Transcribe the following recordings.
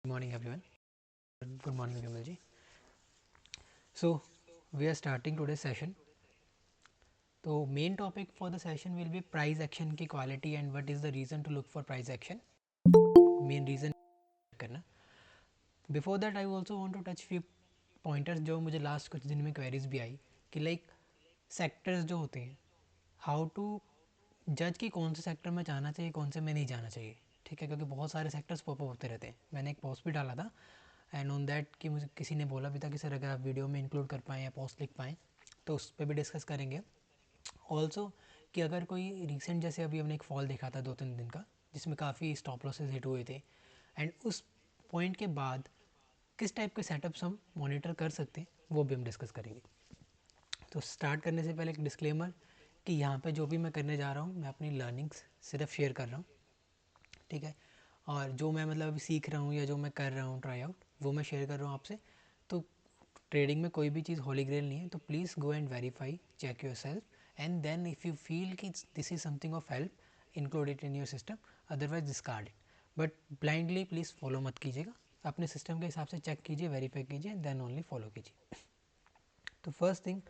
Morning everyone. Good morning Vimal ji. So we are starting today's session. So main topic for the session will be price action की quality and what is the reason to look for price action. Main reason करना. Before that I also want to touch few pointers जो मुझे last कुछ दिन में queries भी आई कि like sectors जो होते हैं how to जज कि कौन से सेक्टर में जाना चाहिए कौन से में नहीं जाना चाहिए. ठीक है, क्योंकि बहुत सारे सेक्टर्स पॉप अप होते रहते हैं. मैंने एक पोस्ट भी डाला था एंड ऑन दैट कि मुझे किसी ने बोला भी था कि सर अगर आप वीडियो में इंक्लूड कर पाएँ या पोस्ट लिख पाएँ तो उस पर भी डिस्कस करेंगे. ऑल्सो कि अगर कोई रिसेंट जैसे अभी हमने एक फॉल देखा था 2-3 दिन का जिसमें काफ़ी स्टॉप लॉसेस हिट हुए थे एंड उस पॉइंट के बाद किस टाइप के सेटअप्स हम मॉनिटर कर सकते हैं वो भी हम डिस्कस करेंगे. तो स्टार्ट करने से पहले एक डिस्क्लेमर कि यहाँ पे जो भी मैं करने जा रहा हूँ मैं अपनी लर्निंग्स सिर्फ शेयर कर रहा हूँ. ठीक है, और जो मैं मतलब अभी सीख रहा हूँ या जो मैं कर रहा हूँ ट्राई आउट वो मैं शेयर कर रहा हूँ आपसे. तो ट्रेडिंग में कोई भी चीज़ होली ग्रेल नहीं है. तो please go and verify check yourself and then if you feel कि this is something of help include it in your system, otherwise discard it. But blindly please follow मत कीजिएगा. अपने सिस्टम के हिसाब से चेक कीजिए, verify कीजिए, then only follow कीजिए. तो फर्स्ट थिंग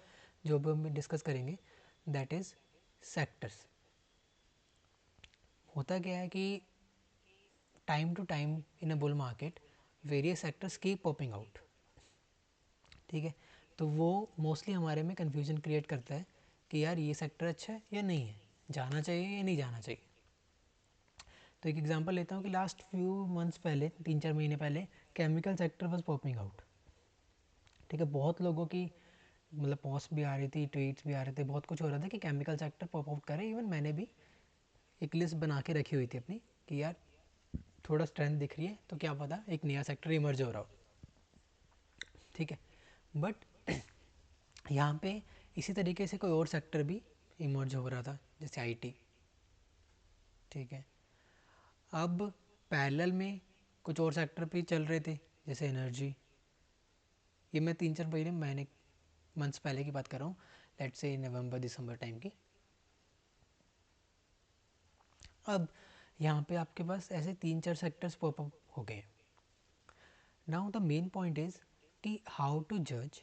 जो अब हम डिस्कस करेंगे दैट इज़ सेक्टर्स. होता क्या है कि time to time in a bull market various sectors keep popping out. ठीक है, तो वो मोस्टली हमारे में कन्फ्यूजन क्रिएट करता है कि यार ये सेक्टर अच्छा है या नहीं है, जाना चाहिए या नहीं जाना चाहिए. तो एक एग्जांपल लेता हूँ कि लास्ट फ्यू मंथ्स पहले 3-4 महीने पहले chemical sector was popping out. ठीक है, बहुत लोगों की मतलब पोस्ट भी आ रही थी, ट्वीट्स भी आ रहे थे, बहुत कुछ हो रहा था कि केमिकल सेक्टर पॉप आउट करे. इवन मैंने भी एक लिस्ट बना के रखी हुई थी अपनी कि यार थोड़ा स्ट्रेंथ दिख रही है तो क्या पता एक नया सेक्टर इमर्ज हो रहा हो. ठीक है, बट यहाँ पे इसी तरीके से कोई और सेक्टर भी इमर्ज हो रहा था जैसे आईटी. ठीक है, अब पैरेलल में कुछ और सेक्टर भी चल रहे थे जैसे एनर्जी. ये मैं 3-4 महीने मंथ्स पहले की बात कर रहा हूँ, let's say November December time की. अब यहाँ पे आपके पास ऐसे 3-4 सेक्टर्स पॉप अप हो गए. Now the main point is कि हाउ टू जज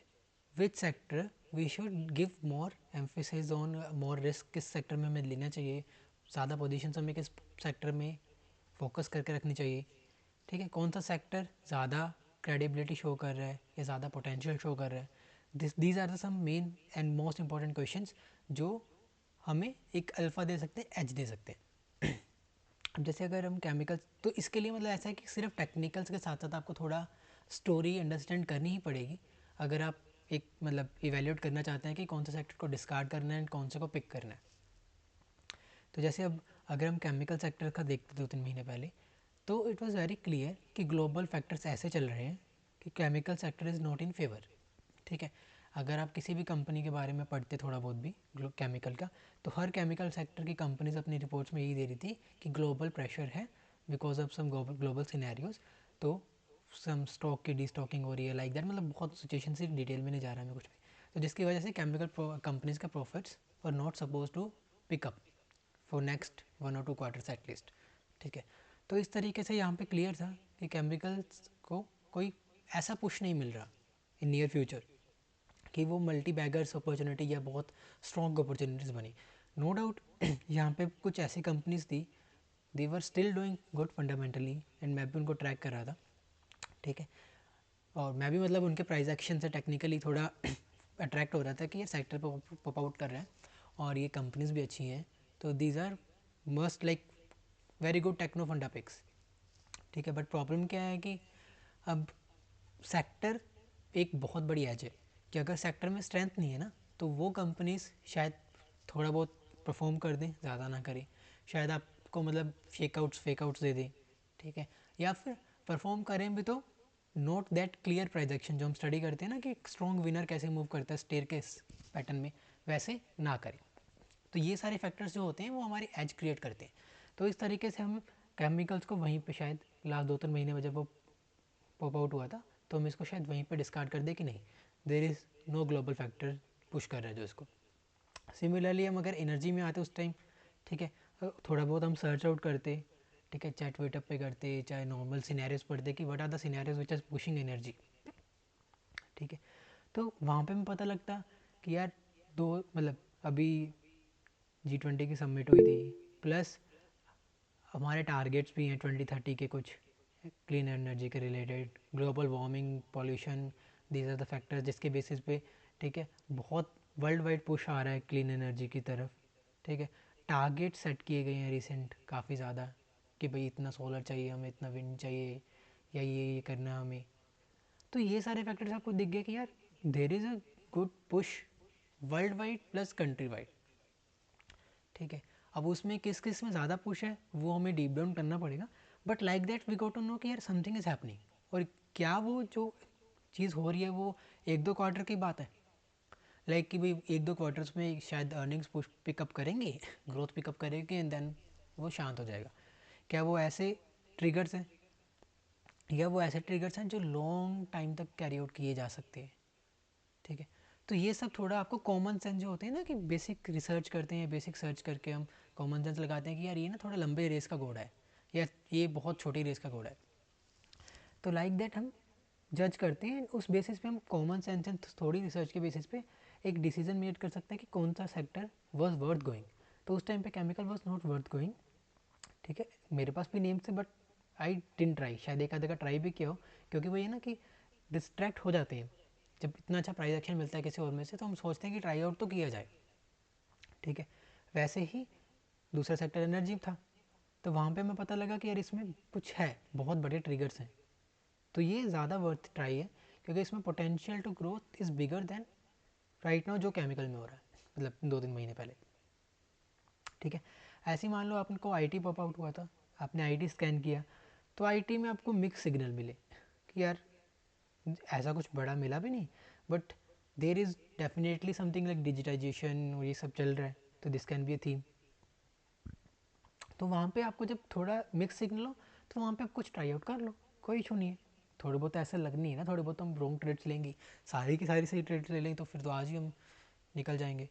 which sector we should give more emphasis on, more risk किस सेक्टर में हमें लेना चाहिए, ज़्यादा पोजीशन हमें किस सेक्टर में फोकस करके रखनी चाहिए. ठीक है, कौन सा सेक्टर ज़्यादा क्रेडिबिलिटी शो कर रहा है या ज़्यादा पोटेंशियल शो कर रहा है. These are the some main and most important questions जो हमें एक अल्फ़ा दे सकते हैं, एज दे सकते हैं. अब जैसे अगर हम केमिकल्स, तो इसके लिए मतलब ऐसा है कि सिर्फ टेक्निकल्स के साथ साथ आपको थोड़ा स्टोरी अंडरस्टैंड करनी ही पड़ेगी अगर आप एक मतलब इवेल्यूएट करना चाहते हैं कि कौन सा सेक्टर को डिस्कार्ड करना है एंड कौन से को पिक करना है. तो जैसे अब अगर हम केमिकल सेक्टर का देखते 2-3 महीने पहले तो इट वाज वेरी क्लियर कि ग्लोबल फैक्टर्स ऐसे चल रहे हैं कि chemical sector is not in favour. ठीक है, अगर आप किसी भी कंपनी के बारे में पढ़ते थोड़ा बहुत भी केमिकल का, तो हर केमिकल सेक्टर की कंपनीज अपनी रिपोर्ट्स में यही दे रही थी कि ग्लोबल प्रेशर है because of some global scenarios. तो सम स्टॉक की डी स्टॉकिंग हो रही है लाइक दैट, मतलब बहुत सिचुएशन से डिटेल में नहीं जा रहा मैं कुछ भी. तो जिसकी वजह से केमिकल कंपनीज का profits were not suppose to pick up for next 1 or 2 quarters at least. ठीक है, तो इस तरीके से यहाँ पे क्लियर था कि केमिकल्स को कोई ऐसा पुश नहीं मिल रहा इन नियर फ्यूचर कि वो मल्टी बैगर्स अपॉर्चुनिटी या बहुत स्ट्रॉन्ग अपॉर्चुनिटीज़ बनी. नो डाउट यहाँ पे कुछ ऐसी कंपनीज थी they were still doing good fundamentally and मैं भी उनको ट्रैक कर रहा था. ठीक है, और मैं भी मतलब उनके प्राइस एक्शन से टेक्निकली थोड़ा अट्रैक्ट हो रहा था कि ये सेक्टर पर पॉप आउट कर रहे हैं और ये कंपनीज भी अच्छी हैं. तो these are must like very good techno funda picks. ठीक है, बट प्रॉब्लम क्या है कि अब सेक्टर एक बहुत बड़ी एज है कि अगर सेक्टर में स्ट्रेंथ नहीं है ना तो वो कंपनीज शायद थोड़ा बहुत परफॉर्म कर दें, ज़्यादा ना करें, शायद आपको मतलब फेकआउट्स दे दें. ठीक है, या फिर परफॉर्म करें भी तो नोट दैट क्लियर प्राइजेक्शन जो हम स्टडी करते हैं ना कि एक स्ट्रॉन्ग विनर कैसे मूव करता है स्टेयर के पैटर्न में, वैसे ना करें. तो ये सारे फैक्टर्स जो होते हैं वो हमारी एज क्रिएट करते हैं. तो इस तरीके से हम केमिकल्स को वहीं पे शायद लास्ट 2-3 महीने में जब वो पॉप आउट हुआ था तो हम इसको शायद वहीं पे डिस्कार्ड कर दें कि नहीं, there is no global factor push कर रहा है जो इसको. सिमिलरली हम अगर एनर्जी में आते उस टाइम, ठीक है, थोड़ा बहुत हम सर्च आउट करते. ठीक है, चाहे ट्विटर पे करते, चाहे नॉर्मल सिनेरियोज पढ़ते कि what are the scenarios which are pushing energy, ठीक है। तो वहाँ पे हमें पता लगता कि यार दो मतलब अभी G20 की सबमिट हुई थी, प्लस हमारे टारगेट्स भी हैं 2030 के कुछ क्लीन एनर्जी के related, global warming, pollution, these are the factors जिसके बेसिस पे, ठीक है, बहुत वर्ल्ड वाइड पुश आ रहा है क्लीन एनर्जी की तरफ, ठीक है। टारगेट सेट किए गए हैं रिसेंट काफ़ी ज़्यादा कि भाई इतना सोलर चाहिए हमें, इतना विंड चाहिए, या ये करना है हमें। तो ये सारे फैक्टर्स आपको दिख गए कि यार there is a good push world wide plus country wide, ठीक है। अब उसमें किस किस में ज़्यादा पुश है वो हमें डीप डाउन करना पड़ेगा, but like that we got to know कि यार समथिंग इज़ हैपनिंग। और क्या वो जो चीज़ हो रही है वो एक दो क्वार्टर की बात है, लाइक कि भाई एक दो क्वार्टर्स में शायद अर्निंग्स पुश पिकअप करेंगे, ग्रोथ पिकअप करेंगे एंड देन वो शांत हो जाएगा। क्या वो ऐसे ट्रिगर्स हैं, या वो ऐसे ट्रिगर्स हैं जो लॉन्ग टाइम तक कैरी आउट किए जा सकते हैं, ठीक है। तो ये सब थोड़ा आपको कॉमन सेंस जो होते हैं ना, कि बेसिक रिसर्च करते हैं, बेसिक सर्च करके हम कॉमन सेंस लगाते हैं कि यार ये ना थोड़ा लंबे रेस का घोड़ा है, या ये बहुत छोटी रेस का घोड़ा है। तो लाइक दैट हम जज करते हैं, उस बेसिस पे हम कॉमन सेंस एंड थोड़ी रिसर्च के बेसिस पे एक डिसीजन मेड कर सकते हैं कि कौन सा सेक्टर वॉज वर्थ गोइंग। तो उस टाइम पे chemical was not worth going, ठीक है। मेरे पास भी नेम्स थे बट आई डिडंट ट्राई, शायद एक आधे का ट्राई भी किया हो, क्योंकि वो ये ना कि डिस्ट्रैक्ट हो जाते हैं जब इतना अच्छा प्राइस एक्शन मिलता है किसी और में से, तो हम सोचते हैं कि ट्राई आउट तो किया जाए, ठीक है। वैसे ही दूसरा सेक्टर एनर्जी था, तो वहाँ पे हमें पता लगा कि यार इसमें कुछ है, बहुत बड़े ट्रिगर्स हैं, तो ये ज़्यादा वर्थ ट्राई है, क्योंकि इसमें potential to growth is bigger than right now जो केमिकल में हो रहा है, मतलब 2-3 महीने पहले, ठीक है। ऐसे ही मान लो आपको आईटी पॉप आउट हुआ था, आपने आईटी स्कैन किया, तो आईटी में आपको मिक्स सिग्नल मिले कि यार ऐसा कुछ बड़ा मिला भी नहीं, but there is definitely something like digitisation और ये सब चल रहा है, तो this can be a theme. तो वहाँ पे आपको जब थोड़ा मिक्स सिग्नल हो तो वहाँ पे आप कुछ ट्राई आउट कर लो, कोई इशू नहीं है। थोड़ी बहुत ऐसा लगनी है ना, थोड़ी बहुत हम रॉन्ग ट्रेड्स लेंगे, सारी की सारी सही ट्रेड्स ले लेंगे तो फिर तो आज ही हम निकल जाएंगे,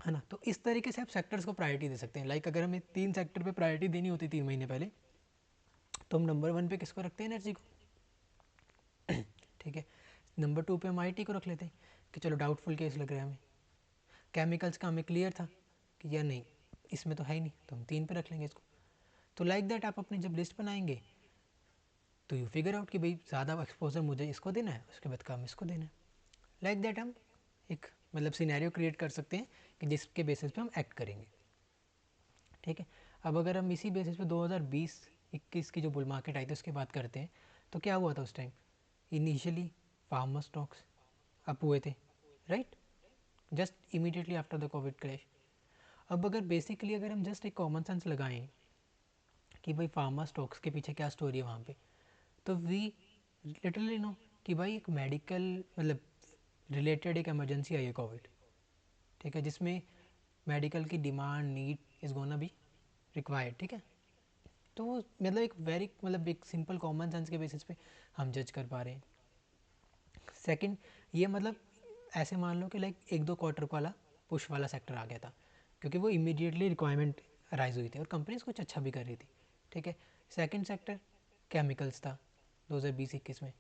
है ना। तो इस तरीके से आप सेक्टर्स को प्रायोरिटी दे सकते हैं। लाइक अगर हमें 3 सेक्टर पे प्रायोरिटी देनी होती 3 महीने पहले, तो हम नंबर 1 पे किसको रखते हैं, एनर्जी को, ठीक है। नंबर 2 पे हम आईटी को रख लेते हैं कि चलो डाउटफुल केस लग रहा है हमें। केमिकल्स का हमें क्लियर था कि यार नहीं इसमें तो है ही नहीं, तो हम 3 पे रख लेंगे इसको। तो लाइक दैट आप अपनी जब लिस्ट बनाएंगे तो यू फिगर आउट कि भाई ज़्यादा एक्सपोजर मुझे इसको देना है, उसके बाद काम इसको देना है। लाइक दैट हम एक मतलब सिनेरियो क्रिएट कर सकते हैं कि जिसके बेसिस पे हम एक्ट करेंगे, ठीक है। अब अगर हम इसी बेसिस पे 2020-21 की जो बुल मार्केट आई थी उसकी बात करते हैं, तो क्या हुआ था उस time. Initially farmer stocks up हुए थे, right, just immediately after the Covid crash. अब अगर बेसिकली अगर हम जस्ट एक कॉमन सेंस लगाएं कि भाई फार्मा स्टॉक्स के पीछे क्या स्टोरी है वहाँ पे, तो वी लिटरली नो कि भाई एक मेडिकल मतलब रिलेटेड एक इमरजेंसी आई है कोविड, ठीक है, जिसमें मेडिकल की demand need is gonna be required, ठीक है। तो वो मतलब एक वेरी मतलब एक सिंपल कॉमन सेंस के बेसिस पे हम जज कर पा रहे हैं। सेकंड, ये मतलब ऐसे मान लो कि लाइक एक दो क्वार्टर वाला पुश वाला सेक्टर आ गया था, क्योंकि वो इमीडिएटली रिक्वायरमेंट राइज हुई थी और कंपनीज कुछ अच्छा भी कर रही थी, ठीक है। सेकंड सेक्टर केमिकल्स था 2020-21 में।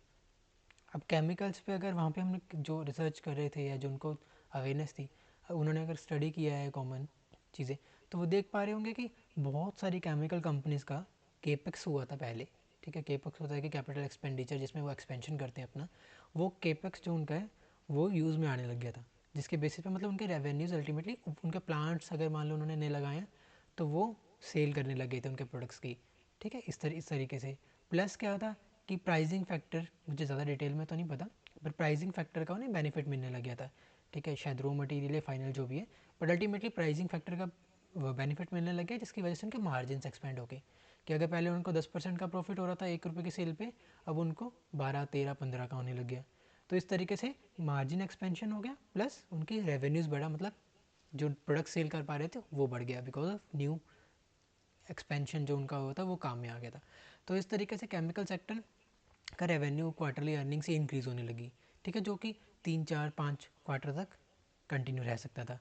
अब केमिकल्स पे अगर वहाँ पे हमने जो रिसर्च कर रहे थे या जो उनको अवेयरनेस थी, उन्होंने अगर स्टडी किया है कॉमन चीज़ें, तो वो देख पा रहे होंगे कि बहुत सारी केमिकल कंपनीज़ का केपेक्स हुआ था पहले, ठीक है। केपेक्स होता है कि कैपिटल एक्सपेंडिचर, जिसमें वो एक्सपेंशन करते हैं अपना, वो केपेक्स जो उनका है वो यूज़ में आने लग गया था, जिसके बेसिस पे मतलब उनके रेवेन्यूज़ अल्टीमेटली उनके प्लांट्स अगर मान लो उन्होंने नहीं लगाए हैं तो वो सेल करने लग गए थे उनके प्रोडक्ट्स की, ठीक है। इस तरीके से प्लस क्या होता कि प्राइसिंग फैक्टर, मुझे ज़्यादा डिटेल में तो नहीं पता, बट प्राइसिंग फैक्टर का उन्हें बेनिफिट मिलने लग गया था, ठीक है। शायद रॉ मटेरियल है फाइनल जो भी है, बट अल्टीमेटली प्राइसिंग फैक्टर का बेनिफिट मिलने लग गया, जिसकी वजह से उनके मार्जिन एक्सपेंड हो गए कि अगर पहले उनको 10% का प्रॉफिट हो रहा था 1 रुपये की सेल पे, अब उनको 12, 13, 15 का होने लग गया। तो इस तरीके से मार्जिन एक्सपेंशन हो गया, प्लस उनकी रेवेन्यूज़ बढ़ा, मतलब जो प्रोडक्ट सेल कर पा रहे थे वो बढ़ गया बिकॉज ऑफ न्यू एक्सपेंशन जो उनका हुआ था वो काम में आ गया था। तो इस तरीके से केमिकल सेक्टर का रेवेन्यू क्वार्टरली अर्निंग से इंक्रीज़ होने लगी, ठीक है, जो कि 3, 4, 5 क्वार्टर तक कंटिन्यू रह सकता था।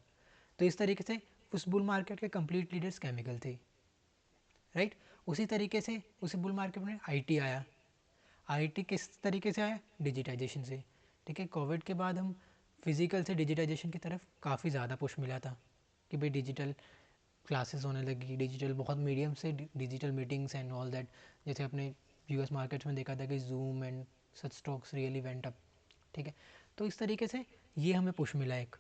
तो इस तरीके से उस बुल मार्केट के कंप्लीट लीडर्स केमिकल थे, राइट। उसी तरीके से उसी बुल मार्केट में आईटी आया। आईटी किस तरीके से आया? डिजिटाइजेशन से। ठीक है, कोविड के बाद हम फिज़िकल से डिजिटाइजेशन की तरफ काफ़ी ज़्यादा पुश मिला था कि भाई डिजिटल क्लासेस होने लगी, डिजिटल बहुत मीडियम से digital meetings and all that. जैसे अपने यूएस मार्केट्स में देखा था कि zoom and such stocks really went up. ठीक है, तो इस तरीके से ये हमें पुश मिला एक,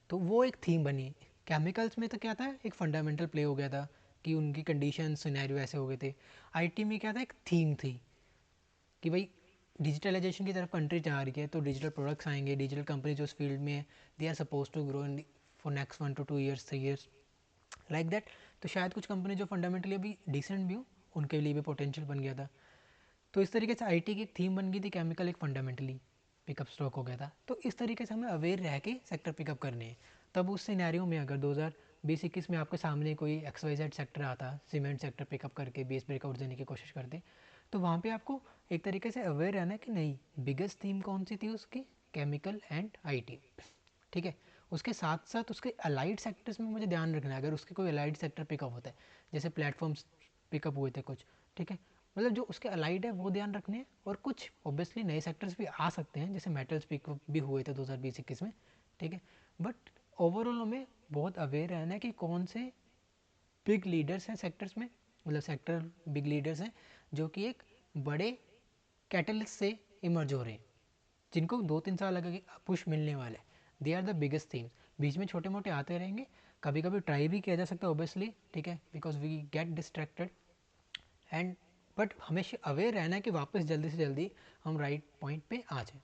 तो वो एक थीम बनी। केमिकल्स में तो क्या था, एक फंडामेंटल प्ले हो गया था कि उनकी कंडीशन सिनेरियो ऐसे हो गए थे। आईटी में क्या था, एक थीम थी कि भाई डिजिटलाइजेशन की तरफ कंट्री जा रही है, तो डिजिटल प्रोडक्ट्स आएंगे, डिजिटल कंपनी जो उस फील्ड में है they are suppose to grow in for next 1 to 2 years 3 years like that. तो शायद कुछ कंपनी जो फंडामेंटली अभी डिसेंट भी हो, उनके लिए भी पोटेंशियल बन गया था। तो इस तरीके से आईटी की एक थीम बन गई थी, केमिकल एक फंडामेंटली पिकअप स्टॉक हो गया था। तो इस तरीके से हमें अवेयर रह के सेक्टर पिकअप करने हैं। तब उस सिनेरियो में अगर 2020-21 में आपके सामने कोई XYZ सेक्टर आता, सीमेंट सेक्टर पिकअप करके बेस ब्रेकआउट देने की कोशिश करते, तो वहाँ पे आपको एक तरीके से अवेयर रहना है कि नहीं, बिगेस्ट थीम कौन सी थी उसकी, केमिकल एंड आईटी। ठीक है, उसके साथ साथ उसके अलाइड सेक्टर्स में मुझे ध्यान रखना है, अगर उसके कोई अलाइड सेक्टर पिकअप होता है, जैसे प्लेटफॉर्म्स पिकअप हुए थे कुछ। ठीक है, मतलब जो उसके अलाइड है वो ध्यान रखने हैं, और कुछ ऑब्वियसली नए सेक्टर्स भी आ सकते हैं, जैसे मेटल्स पिकअप भी हुए थे 2020-21 में। ठीक है, बट ओवरऑल हमें बहुत अवेयर रहना है कि कौन से बिग लीडर्स हैं सेक्टर्स में, मतलब सेक्टर बिग लीडर्स हैं जो कि एक बड़े कैटलिस्ट से इमर्ज हो रहे हैं, जिनको 2-3 साल लगे पुश मिलने वाला है। They are the biggest things. बीच में छोटे मोटे आते रहेंगे, कभी कभी ट्राई भी किया जा सकता है ऑब्वियसली। ठीक है, because we get distracted and, but हमेशा अवेयर रहना है कि वापस जल्दी से जल्दी हम राइट पॉइंट पे आ जाए।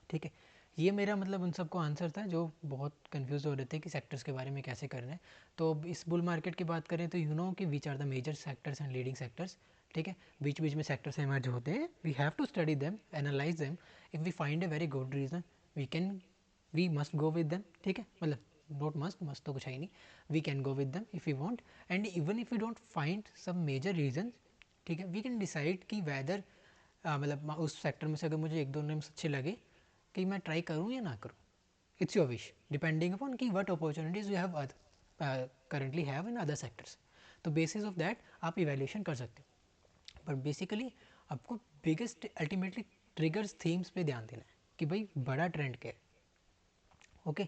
ठीक है, ये मेरा मतलब उन सबको आंसर था जो बहुत कंफ्यूज हो रहे थे कि सेक्टर्स के बारे में कैसे करना है। तो अब इस बुल मार्केट की बात करें तो यू नो कि which are the major sectors and leading sectors. ठीक है, बीच बीच में सेक्टर्स इमर्ज होते हैं, we have to study them, analyse them. If we find a very good reason, we can, we must go with them. ठीक है, मतलब नॉट मस्ट, मस्ट तो कुछ है ही नहीं, we can go with them if you want. And even if you don't find some major reason, ठीक है, वी कैन डिसाइड कि वेदर, मतलब उस सेक्टर में से अगर मुझे एक दो नेम्स अच्छे लगे कि मैं ट्राई करूँ या ना करूँ, it's your wish, depending upon कि what opportunities you have currently have in other sectors. तो बेसिस ऑफ दैट आप इवेल्यूशन कर सकते हो। बट बेसिकली आपको बिगेस्ट अल्टीमेटली ट्रिगर्स थीम्स पे ध्यान देना है कि भाई बड़ा ट्रेंड क्या है। ओके,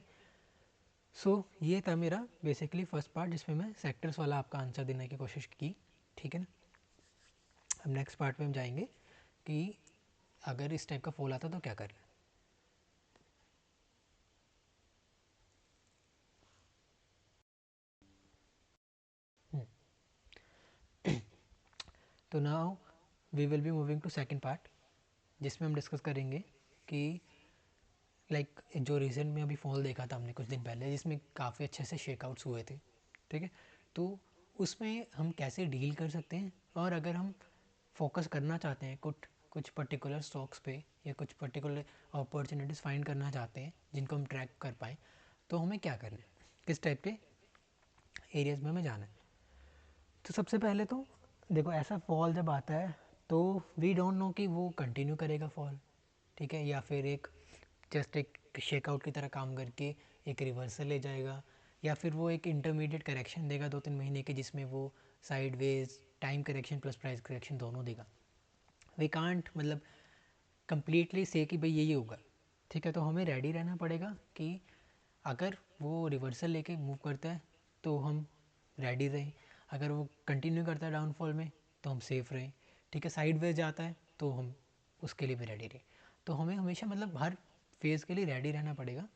सो ये था मेरा बेसिकली फर्स्ट पार्ट, जिसमें मैं सेक्टर्स वाला आपका आंसर देने की कोशिश की। ठीक है ना, अब नेक्स्ट पार्ट में हम जाएंगे कि अगर इस टाइप का फॉल आता तो क्या करना है। तो now we will be moving to second part, जिसमें हम डिस्कस करेंगे कि लाइक जो रिसेंट में अभी फॉल देखा था हमने कुछ दिन पहले, जिसमें काफ़ी अच्छे से शेकआउट्स हुए थे। ठीक है, तो उसमें हम कैसे डील कर सकते हैं, और अगर हम फोकस करना चाहते हैं कुछ कुछ पर्टिकुलर स्टॉक्स पे, या कुछ पर्टिकुलर अपॉर्चुनिटीज़ फाइंड करना चाहते हैं जिनको हम ट्रैक कर पाएँ, तो हमें क्या करना है, किस टाइप के एरियाज़ में हमें जाना है। तो सबसे पहले तो देखो, ऐसा फॉल जब आता है तो वी डोंट नो कि वो कंटिन्यू करेगा फॉल, ठीक है, या फिर एक जस्ट एक शेकआउट की तरह काम करके एक रिवर्सल ले जाएगा, या फिर वो एक इंटरमीडिएट करेक्शन देगा 2-3 महीने के, जिसमें वो sideways time correction plus price correction दोनों देगा। वी कांट मतलब कंप्लीटली से कि भाई यही होगा। ठीक है, तो हमें रेडी रहना पड़ेगा कि अगर वो रिवर्सल लेके मूव करता है तो हम रेडी रहें, अगर वो कंटिन्यू करता है डाउनफॉल में तो हम सेफ रहें। ठीक है, साइड वेज जाता है तो हम उसके लिए भी रेडी रहें। तो हमें हमेशा मतलब हर फेज़ के लिए रेडी रहना पड़ेगा।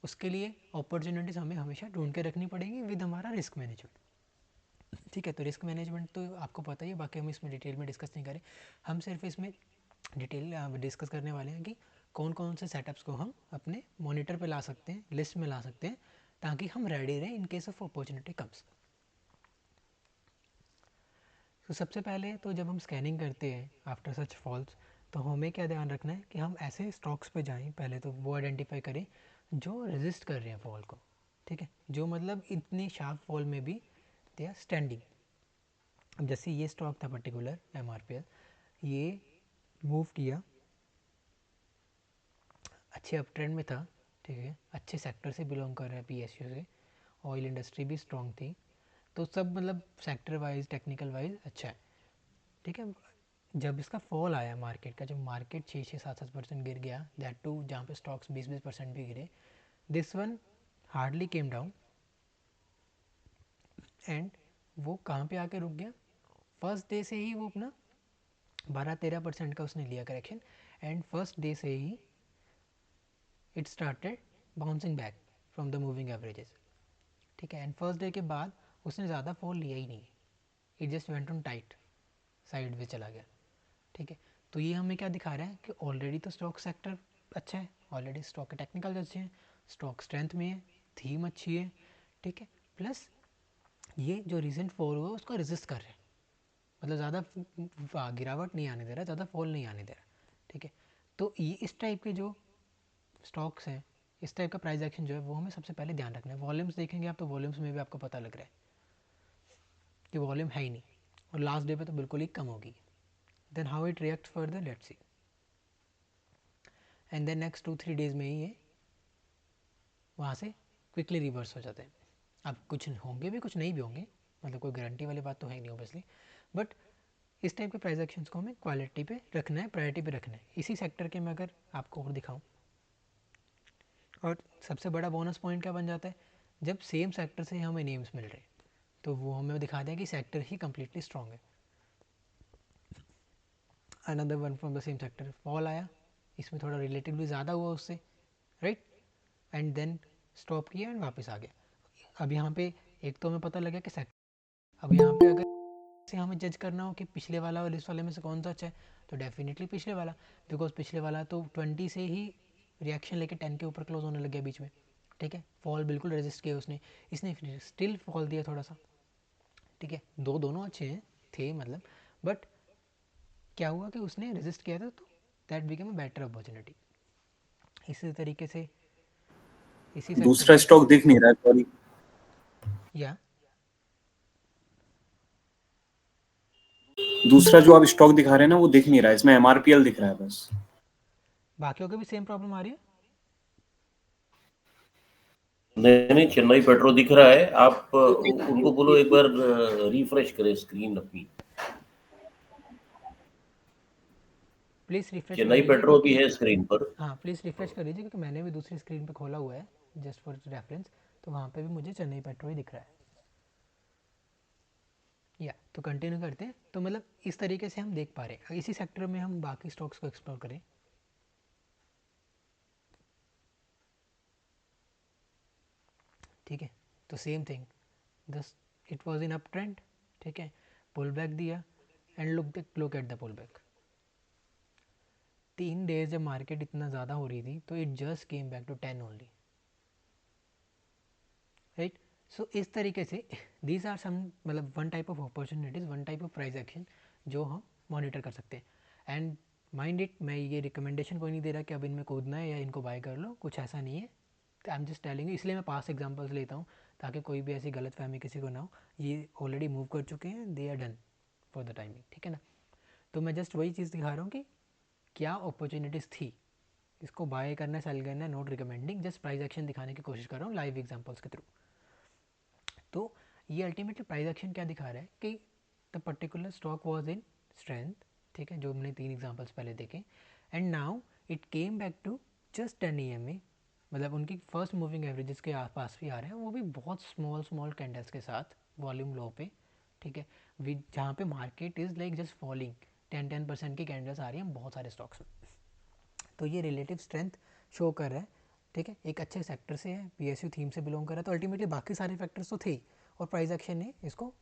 उसके लिए अपॉर्चुनिटीज़ हमें हमेशा ढूंढ के रखनी पड़ेंगी विद हमारा रिस्क मैनेजमेंट। ठीक है, तो रिस्क मैनेजमेंट तो आपको पता ही है, बाकी हम इसमें डिटेल में डिस्कस नहीं करें। हम सिर्फ इसमें डिटेल डिस्कस करने वाले हैं कि कौन कौन से सेटअप्स को हम अपने मॉनिटर पे ला सकते हैं, लिस्ट में ला सकते हैं, ताकि हम रेडी रहें in case of opportunity comes. तो सबसे पहले तो जब हम स्कैनिंग करते हैं आफ्टर सच फॉल्स, तो हमें क्या ध्यान रखना है कि हम ऐसे स्टॉक्स पे जाएं, पहले तो वो आइडेंटिफाई करें जो रेजिस्ट कर रहे हैं फॉल को। ठीक है, जो मतलब इतनी शार्प फॉल में भी दे आर स्टैंडिंग। अब जैसे ये स्टॉक था पर्टिकुलर MRPL, ये मूव किया, अच्छे अप ट्रेंड में था। ठीक है, अच्छे सेक्टर से बिलोंग कर रहा है, PSU से, ऑयल इंडस्ट्री भी स्ट्रॉन्ग थी। तो सब मतलब सेक्टर वाइज टेक्निकल वाइज अच्छा है, ठीक है। जब इसका फॉल आया मार्केट का, जब मार्केट 6-7% गिर गया, दैट टू जहाँ पे स्टॉक्स 20% भी गिरे, this one hardly came down and वो कहाँ पे आके रुक गया, फर्स्ट डे से ही वो अपना 12-13% का उसने लिया करेक्शन, एंड फर्स्ट डे से ही it started bouncing back from the moving averages, ठीक है। एंड फर्स्ट डे के बाद उसने ज़्यादा फॉल लिया ही नहीं, it just went on tight side में चला गया, ठीक है। तो ये हमें क्या दिखा रहा है कि ऑलरेडी तो स्टॉक सेक्टर अच्छा है, ऑलरेडी स्टॉक के टेक्निकल अच्छे हैं, स्टॉक स्ट्रेंथ में है, थीम अच्छी है, ठीक है। प्लस ये जो रिसेंट फॉल हुआ उसको रेजिस्ट कर रहे हैं, मतलब ज़्यादा गिरावट नहीं आने दे रहा, ज़्यादा फॉल नहीं आने दे रहा, ठीक है। तो ये इस टाइप के जो स्टॉक्स हैं, इस टाइप का प्राइस एक्शन जो है वो हमें सबसे पहले ध्यान रखना है। वॉल्यूम्स देखेंगे आप तो वॉल्यूम्स में भी आपको पता लग रहा है कि वॉल्यूम है ही नहीं, और लास्ट डे पे तो बिल्कुल ही कम होगी। Then how it react further, let's see. And then next 2-3 days में ही ये वहाँ से क्विकली रिवर्स हो जाते हैं। अब कुछ होंगे भी, कुछ नहीं भी होंगे, मतलब कोई गारंटी वाली बात तो है नहीं ऑब्वियसली, बट इस टाइप के प्राइस एक्शंस को हमें क्वालिटी पे रखना है, प्रायोरिटी पे रखना है। इसी सेक्टर के मैं अगर आपको और दिखाऊं, और सबसे बड़ा बोनस पॉइंट क्या बन जाता है, जब सेम सेक्टर से हमें नेम्स मिल रहे हैं तो वो हमें दिखा दें कि सेक्टर ही कम्प्लीटली स्ट्रॉन्ग है। Another one from the same sector fall आया, इसमें थोड़ा रिलेटिवली ज़्यादा हुआ उससे, राइट, एंड देन स्टॉप किया एंड वापस आ गया। अब यहाँ पे एक तो हमें पता लगा कि सेक्टर, अब यहाँ पे अगर से हमें जज करना हो कि पिछले वाला और इस वाले में से कौन सा अच्छा है, तो डेफिनेटली पिछले वाला, बिकॉज पिछले वाला तो 20 से ही रिएक्शन लेके 10 के ऊपर क्लोज होने लग गया बीच में, ठीक है। फॉल बिल्कुल रेजिस्ट किया उसने, इसने स्टिल फॉल दिया थोड़ा सा, ठीक है। दोनों अच्छे हैं थे मतलब, बट क्या हुआ कि उसने रेजिस्ट किया था, तो that become a better opportunity. इसी तरीके से इसी सेक्टर दूसरा के, स्टॉक दिख नहीं रहा है, सॉरी। या दूसरा जो आप स्टॉक दिखा रहे हैं ना वो दिख नहीं रहा है, इसमें एमआरपीएल दिख रहा है बस। बाकियों को भी सेम प्रॉब्लम आ रही है। नहीं नहीं, चेन्नई पेट्रो दिख रहा है। आप उनको बोलो एक बार रिफ्रेश करें स्क्रीन अपनी। प्लीज़ रिफ्रेश कर चेन्नई लीजिए पेट्रो क्योंकि, भी है स्क्रीन पर। हाँ प्लीज़ रिफ्रेश कर लीजिए क्योंकि मैंने भी दूसरी स्क्रीन पे खोला हुआ है जस्ट फॉर रेफरेंस, तो वहाँ पे भी मुझे चेन्नई पेट्रो ही दिख रहा है। या तो कंटिन्यू करते हैं, तो मतलब इस तरीके से हम देख पा रहे हैं। इसी सेक्टर में हम बाकी स्टॉक्स को एक्सप्लोर करें, ठीक है। तो same thing, thus it was in uptrend, ठीक है, पुल बैक दिया and look at the pull back. 3 days जब मार्केट इतना ज़्यादा हो रही थी तो it just came back to 10 only, right. So इस तरीके से दीज आर सम, मतलब one type of opportunities, one type of price action जो हम मॉनिटर कर सकते हैं। एंड माइंड इट, मैं ये रिकमेंडेशन कोई नहीं दे रहा कि अब इनमें कूदना है या इनको बाय कर लो, कुछ ऐसा नहीं है। आई एम जस्ट टेलिंग, इसलिए मैं पास एग्जांपल्स लेता हूँ ताकि कोई भी ऐसी गलत फहमी किसी को ना हो। ये ऑलरेडी मूव कर चुके हैं, they are done for the timing, ठीक है ना। तो मैं जस्ट वही चीज़ दिखा रहा हूँ कि क्या अपॉर्चुनिटीज़ थी, इसको बाय करना सेल करना, not recommending, just price action दिखाने की कोशिश कर रहा हूँ लाइव एग्जांपल्स के थ्रू। तो ये अल्टीमेटली प्राइस एक्शन क्या दिखा रहा है कि the particular stock was in strength, ठीक है, जो हमने 3 एग्जांपल्स पहले देखे, and now it came back to just 10 EMA, मतलब उनकी फर्स्ट मूविंग एवरेजेस के आसपास भी आ रहे हैं, वो भी बहुत स्मॉल स्मॉल कैंडल्स के साथ, वॉल्यूम लो पे, ठीक है। जहाँ पे market is like just falling, 10% की कैंडल्स आ रही हैं बहुत सारे स्टॉक्स में। तो ये रिलेटिव स्ट्रेंथ शो कर रहा है, ठीक है, एक अच्छे सेक्टर से है, PSU थीम से बिलोंग कर रहा है, तो अल्टीमेटली बाकी सारे फैक्टर्स तो थे ही, और प्राइस एक्शन ने इसको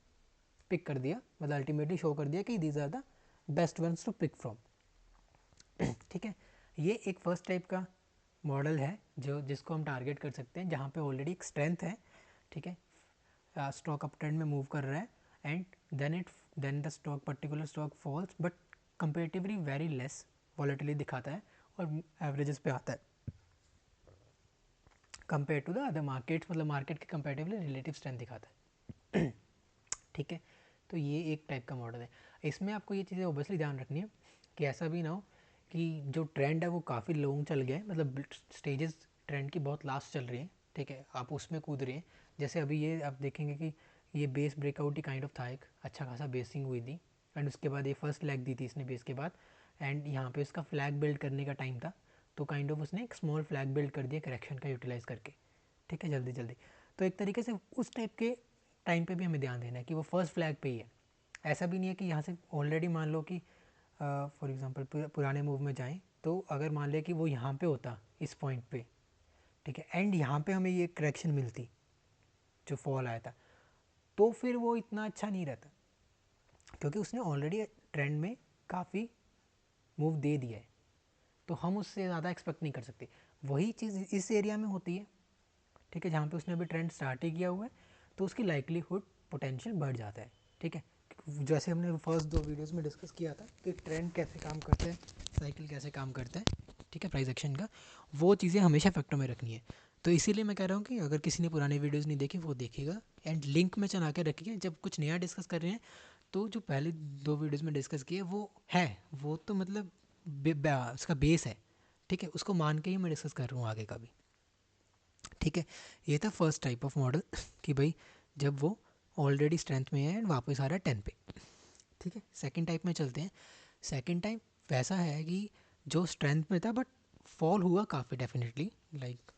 पिक कर दिया, मतलब अल्टीमेटली शो कर दिया कि these are the best ones to pick from, ठीक है। ये एक फर्स्ट टाइप का मॉडल है जो जिसको हम टारगेट कर सकते हैं, जहाँ पे ऑलरेडी एक स्ट्रेंथ है, ठीक है, स्टॉक अप ट्रेंड में मूव कर रहा है, and then the stock, particular stock falls but comparatively very less volatility दिखाता है और एवरेजेस पे आता है compare to the other markets, मतलब मार्केट के कंपेरेटिवली रिलेटिव स्ट्रेंथ दिखाता है, ठीक है। तो ये एक टाइप का मॉडल है। इसमें आपको ये चीज़ें ओबियसली ध्यान रखनी है कि ऐसा भी ना हो कि जो ट्रेंड है वो काफ़ी लॉन्ग चल गया है, मतलब स्टेजेस ट्रेंड की बहुत लास्ट चल रही है, ठीक है, आप उसमें कूद रहे हैं। जैसे अभी ये आप देखेंगे कि ये base breakout he kind of था, एक अच्छा खासा बेसिंग हुई थी एंड उसके बाद ये फर्स्ट लेग दी थी इसने बेस के बाद एंड यहाँ पे उसका फ्लैग बिल्ड करने का टाइम था, तो काइंड ऑफ उसने एक स्मॉल फ्लैग बिल्ड कर दिया करेक्शन का यूटिलाइज़ करके, ठीक है, जल्दी जल्दी। तो एक तरीके से उस टाइप के टाइम पे भी हमें ध्यान देना है कि वो फर्स्ट फ्लैग पे ही है। ऐसा भी नहीं है कि यहाँ से ऑलरेडी मान लो कि फॉर एग्जांपल पुराने मूव में जाएं तो अगर मान ले कि वो यहाँ पे होता इस पॉइंट पे, ठीक है, एंड यहाँ पे हमें ये करेक्शन मिलती जो फॉल आया था, तो फिर वो इतना अच्छा नहीं रहता क्योंकि उसने ऑलरेडी ट्रेंड में काफ़ी मूव दे दिया है, तो हम उससे ज़्यादा एक्सपेक्ट नहीं कर सकते। वही चीज़ इस एरिया में होती है, ठीक है, जहाँ पे उसने अभी ट्रेंड स्टार्ट ही किया हुआ है, तो उसकी लाइकलीहुड पोटेंशियल बढ़ जाता है, ठीक है। जैसे हमने फर्स्ट 2 वीडियोस में डिस्कस किया था कि ट्रेंड कैसे काम करता है, साइकिल कैसे काम करता है, ठीक है, प्राइस एक्शन का, वो चीज़ें हमेशा फैक्टर में रखनी है। तो इसीलिए मैं कह रहा हूँ कि अगर किसी ने पुराने वीडियोज़ नहीं देखे वो देखिएगा एंड लिंक में चला के रखिए, जब कुछ नया डिस्कस कर रहे हैं तो जो पहले 2 वीडियोज़ में डिस्कस किए वो है, वो तो मतलब उसका बेस है, ठीक है, उसको मान के ही मैं डिस्कस कर रहा हूँ आगे का भी, ठीक है। ये था फर्स्ट टाइप ऑफ मॉडल कि भाई जब वो ऑलरेडी स्ट्रेंथ में है एंड वापस आ रहा है 10 पे, ठीक है। सेकंड टाइप में चलते हैं। सेकंड टाइप वैसा है कि जो स्ट्रेंथ में था बट फॉल हुआ काफ़ी डेफिनेटली, लाइक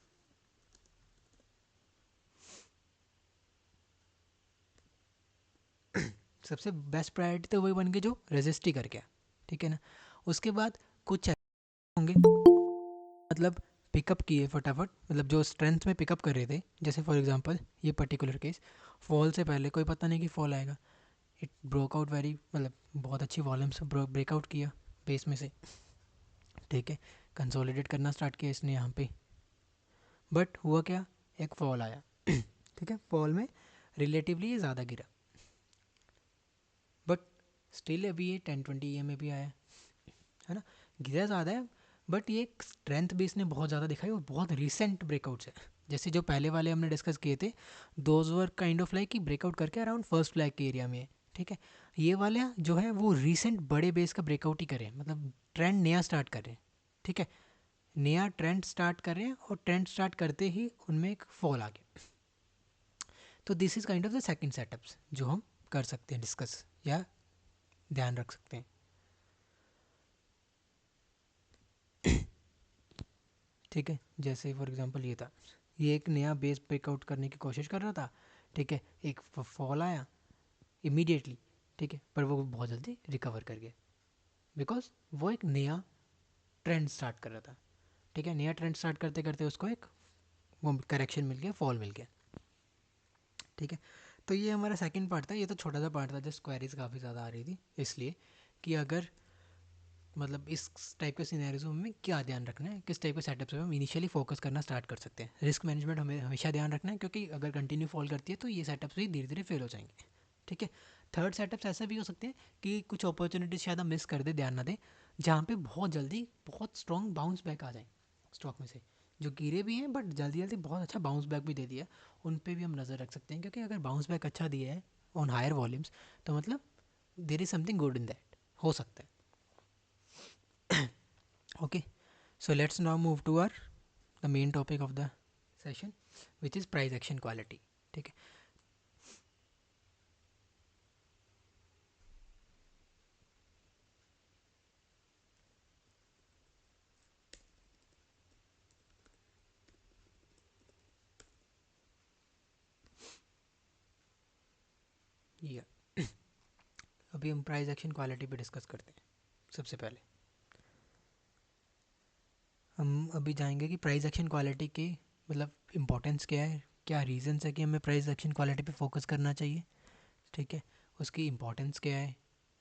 सबसे बेस्ट प्रायोरिटी तो वही बन गई जो रेजिस्ट ही कर गया, ठीक है ना। उसके बाद कुछ होंगे मतलब पिकअप किए फटाफट, मतलब जो स्ट्रेंथ में पिकअप कर रहे थे, जैसे फॉर एग्जांपल ये पर्टिकुलर केस, फॉल से पहले कोई पता नहीं कि फॉल आएगा, इट ब्रोक आउट वेरी, मतलब बहुत अच्छी वॉल्यूम से ब्रेकआउट किया बेस में से, ठीक है, कंसोलिडेट करना स्टार्ट किया इसने यहाँ पे, बट हुआ क्या, एक फॉल आया ठीक है, फॉल में रिलेटिवली ये ज़्यादा गिरा, बट स्टिल अभी ये 10-20 EM में भी आया है ना, गिरा ज़्यादा है बट ये स्ट्रेंथ भी इसने बहुत ज़्यादा दिखाई और बहुत रिसेंट ब्रेकआउट्स है। जैसे जो पहले वाले हमने डिस्कस किए थे, those were kind of like कि ब्रेकआउट करके अराउंड फर्स्ट फ्लैग के एरिया में है, ठीक है। ये वाले जो है वो रिसेंट बड़े बेस का ब्रेकआउट ही करें, मतलब ट्रेंड नया स्टार्ट कर रहे हैं, ठीक है, नया ट्रेंड स्टार्ट कर रहे हैं और ट्रेंड स्टार्ट करते ही उनमें एक फॉल आ गया। तो this is kind of the second setups जो हम कर सकते हैं डिस्कस या ध्यान रख सकते हैं, ठीक है। जैसे फॉर एग्जांपल ये था, ये एक नया बेस ब्रेकआउट करने की कोशिश कर रहा था, ठीक है, एक फॉल आया इमीडिएटली, ठीक है, पर वो बहुत जल्दी रिकवर कर गया बिकॉज वो एक नया ट्रेंड स्टार्ट कर रहा था, ठीक है, नया ट्रेंड स्टार्ट करते करते उसको एक वो करेक्शन मिल गया, फॉल मिल गया, ठीक है। तो ये हमारा सेकंड पार्ट था, ये तो छोटा सा पार्ट था, जस्ट क्वेरीज काफ़ी ज़्यादा आ रही थी इसलिए कि अगर मतलब इस टाइप के सिनेरियो में क्या ध्यान रखना है, किस टाइप के सेटअप पे हम इनिशियली फोकस करना स्टार्ट कर सकते हैं। रिस्क मैनेजमेंट हमें हमेशा ध्यान रखना है क्योंकि अगर कंटिन्यू फॉल करती है तो ये सेटअप्स भी धीरे धीरे फेल हो जाएंगे, ठीक है। थर्ड सेटअप्स ऐसा भी हो सकते हैं कि कुछ अपॉर्चुनिटीज शायद हम मिस कर दे, ध्यान ना दें, जहाँ पे बहुत जल्दी बहुत स्ट्रॉन्ग बाउंस बैक आ जाए स्टॉक में से, जो गिरे भी हैं बट जल्दी जल्दी बहुत अच्छा बाउंस बैक भी दे दिया, उन पर भी हम नज़र रख सकते हैं क्योंकि अगर बाउंस बैक अच्छा दिया है ऑन हायर वॉल्यूम्स तो मतलब there is something good in that, हो सकता है। Okay, so let's now move to our the main topic of the session, which is price action quality, ठीक है। या अभी हम प्राइस एक्शन क्वालिटी पे डिस्कस करते हैं। सबसे पहले हम अभी जाएंगे कि प्राइस एक्शन क्वालिटी के मतलब इम्पोर्टेंस क्या है, क्या रीजंस है कि हमें प्राइस एक्शन क्वालिटी पे फोकस करना चाहिए, ठीक है, उसकी इम्पोर्टेंस क्या है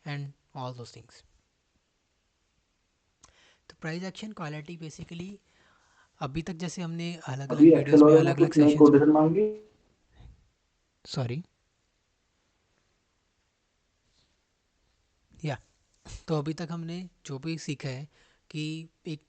एंड ऑल दोज थिंग्स। तो प्राइस एक्शन क्वालिटी बेसिकली अभी तक जैसे हमने अलग अभी अलग एक्सेल वीडियोस में वाले ने अलग अलग कुछ नई सेशंस में, कोटेशन मांगी। सॉरी या तो अभी तक हमने जो भी सीखा है कि एक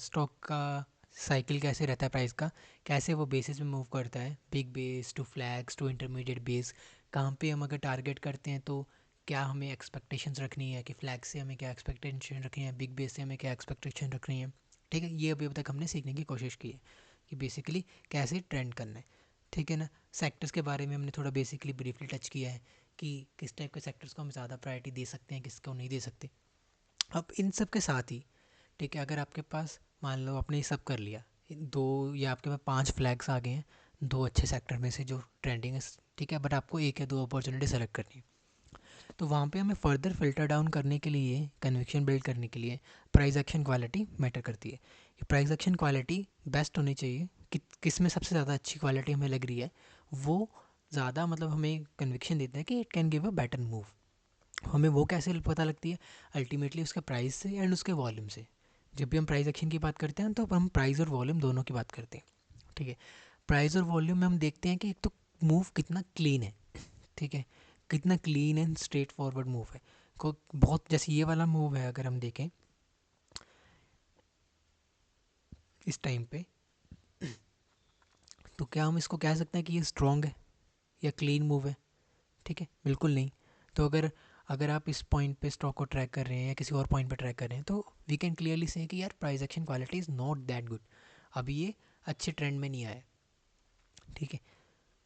स्टॉक का साइकिल कैसे रहता है, प्राइस का कैसे वो बेसिस में मूव करता है, big base to flags to intermediate base, कहाँ पे हम अगर टारगेट करते हैं तो क्या हमें एक्सपेक्टेशंस रखनी है कि फ्लैग से हमें क्या एक्सपेक्टेशन रखनी है, बिग बेस से हमें क्या एक्सपेक्टेशन रखनी है, ठीक है। ये अभी तक हमने सीखने की कोशिश की है कि बेसिकली कैसे ट्रेंड करना है, ठीक है ना। सेक्टर्स के बारे में हमने थोड़ा बेसिकली ब्रीफली टच किया है कि किस टाइप के सेक्टर्स को हम ज़्यादा प्रायोरिटी दे सकते हैं, किसको नहीं दे सकते। अब इन सब के साथ ही ठीक है, अगर आपके पास मान लो आपने ये सब कर लिया, दो या आपके पास 5 फ्लैग्स आ गए हैं दो अच्छे सेक्टर में से जो ट्रेंडिंग है, ठीक है, बट आपको एक या दो अपॉर्चुनिटी सेलेक्ट करनी है, तो वहाँ पे हमें फर्दर फिल्टर डाउन करने के लिए, कन्विक्शन बिल्ड करने के लिए प्राइस एक्शन क्वालिटी मैटर करती है। ये प्राइस एक्शन क्वालिटी बेस्ट होनी चाहिए कि किस में सबसे ज़्यादा अच्छी क्वालिटी हमें लग रही है, वो ज़्यादा मतलब हमें कन्विक्शन देता है कि it can give a better move. हमें वो कैसे पता लगती है? अल्टीमेटली उसके प्राइस से एंड उसके वॉल्यूम से। जब भी हम प्राइस एक्शन की बात करते हैं तो हम प्राइस और वॉल्यूम दोनों की बात करते हैं, ठीक है। प्राइस और वॉल्यूम में हम देखते हैं कि एक तो मूव कितना क्लीन है, ठीक है, कितना clean and straight forward move है। को बहुत जैसे ये वाला मूव है, अगर हम देखें इस टाइम पे, तो क्या हम इसको कह सकते हैं कि ये स्ट्रॉन्ग है या क्लीन मूव है? ठीक है, बिल्कुल नहीं। तो अगर अगर आप इस पॉइंट पे स्टॉक को ट्रैक कर रहे हैं या किसी और पॉइंट पे ट्रैक कर रहे हैं, तो वी कैन क्लियरली से कि यार price action quality is not that good, अभी ये अच्छे ट्रेंड में नहीं आया, ठीक है।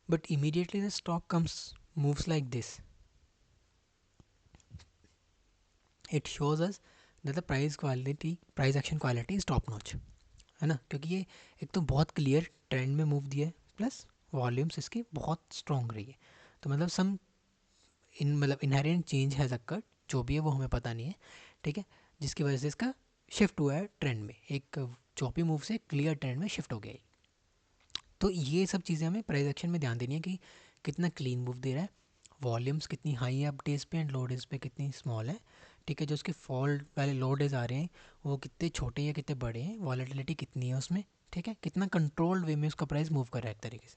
But immediately the stock comes moves like this, it shows us that the price action quality is top notch, है ना, क्योंकि ये एक तो बहुत क्लियर ट्रेंड में मूव दिया है, प्लस वॉल्यूम्स इसकी बहुत स्ट्रॉन्ग रही है। तो मतलब सम मतलब इनहेरेंट चेंज हैज़ अकर्ड, जो भी है वो हमें पता नहीं है, ठीक है, जिसकी वजह से इसका शिफ्ट हुआ है ट्रेंड में, एक चॉपी मूव से क्लियर ट्रेंड में शिफ्ट हो गया है। तो ये सब चीज़ें हमें प्राइस एक्शन में ध्यान देनी है कि कितना क्लीन मूव दे रहा है, वॉल्यूम्स कितनी हाई है अप डेज पे एंड लो डेज पे कितनी स्मॉल है, ठीक है, जो उसके फॉल वाले लो डेज आ रहे हैं वो कितने छोटे या कितने बड़े हैं, वॉलेटिलिटी कितनी है उसमें, ठीक है, कितना कंट्रोल्ड वे में उसका प्राइस मूव कर रहा है एक तरीके से।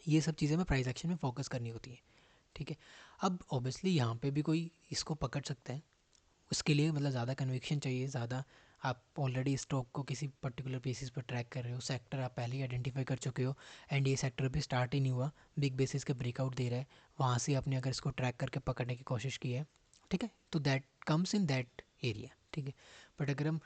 ये सब चीज़ें हमें प्राइस एक्शन में फोकस करनी होती है, ठीक है। अब ऑब्वियसली यहाँ पे भी कोई इसको पकड़ सकता है, उसके लिए मतलब ज़्यादा कन्विक्शन चाहिए, ज़्यादा आप ऑलरेडी स्टॉक को किसी पर्टिकुलर बेसिस पर ट्रैक कर रहे हो, सेक्टर आप पहले ही आइडेंटिफाई कर चुके हो एंड ये सेक्टर भी स्टार्ट ही नहीं हुआ, बिग बेसिस के ब्रेकआउट दे रहा है, वहाँ से आपने अगर इसको ट्रैक करके पकड़ने की कोशिश की है, ठीक है, तो that comes in that area, ठीक है। बट अगर हम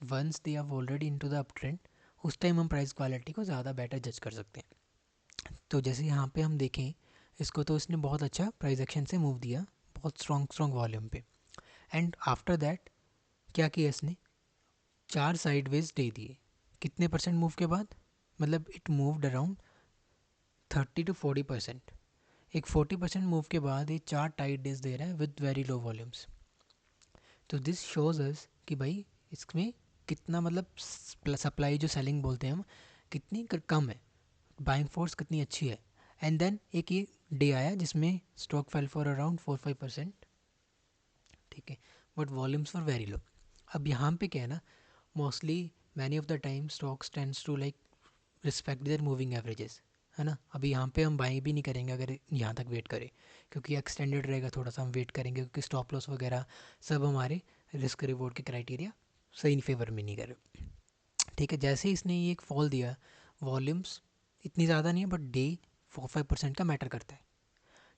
once they are already into the up trend, उस टाइम हम प्राइस क्वालिटी को ज़्यादा बेटर जज कर सकते हैं। तो जैसे यहाँ पे हम देखें इसको, तो इसने बहुत अच्छा प्राइस एक्शन से मूव दिया, बहुत स्ट्रॉन्ग स्ट्रॉन्ग वॉल्यूम पे, एंड आफ्टर दैट क्या किया इसने, 4 साइडवेज दे दिए। कितने परसेंट मूव के बाद? मतलब इट मूव्ड अराउंड 30 to 40%। एक 40% मूव के बाद ये 4 टाइट डेज दे रहा है विद वेरी लो वॉल्यूम्स। तो दिस शोज अस कि भाई इसमें कितना मतलब सप्लाई जो सेलिंग बोलते हैं हम, कितनी कम है, बाइंग फोर्स कितनी अच्छी है। एंड देन एक ये डे आया जिसमें स्टॉक फेल फॉर अराउंड 4-5%, ठीक है, but volumes for very low. अब यहाँ पे क्या है ना, mostly many of the time stocks tends to like respect their moving averages, है ना। अभी यहाँ पे हम बाई भी नहीं करेंगे अगर यहाँ तक वेट करें, क्योंकि एक्सटेंडेड रहेगा, थोड़ा सा हम वेट करेंगे क्योंकि स्टॉप लॉस वगैरह सब हमारे रिस्क रिवॉर्ड के क्राइटेरिया सही फेवर में नहीं कर रहे, ठीक है। जैसे ही इसने ये एक फॉल दिया, वॉल्यूम्स इतनी ज़्यादा नहीं है बट डे 4-5% का मैटर करता है।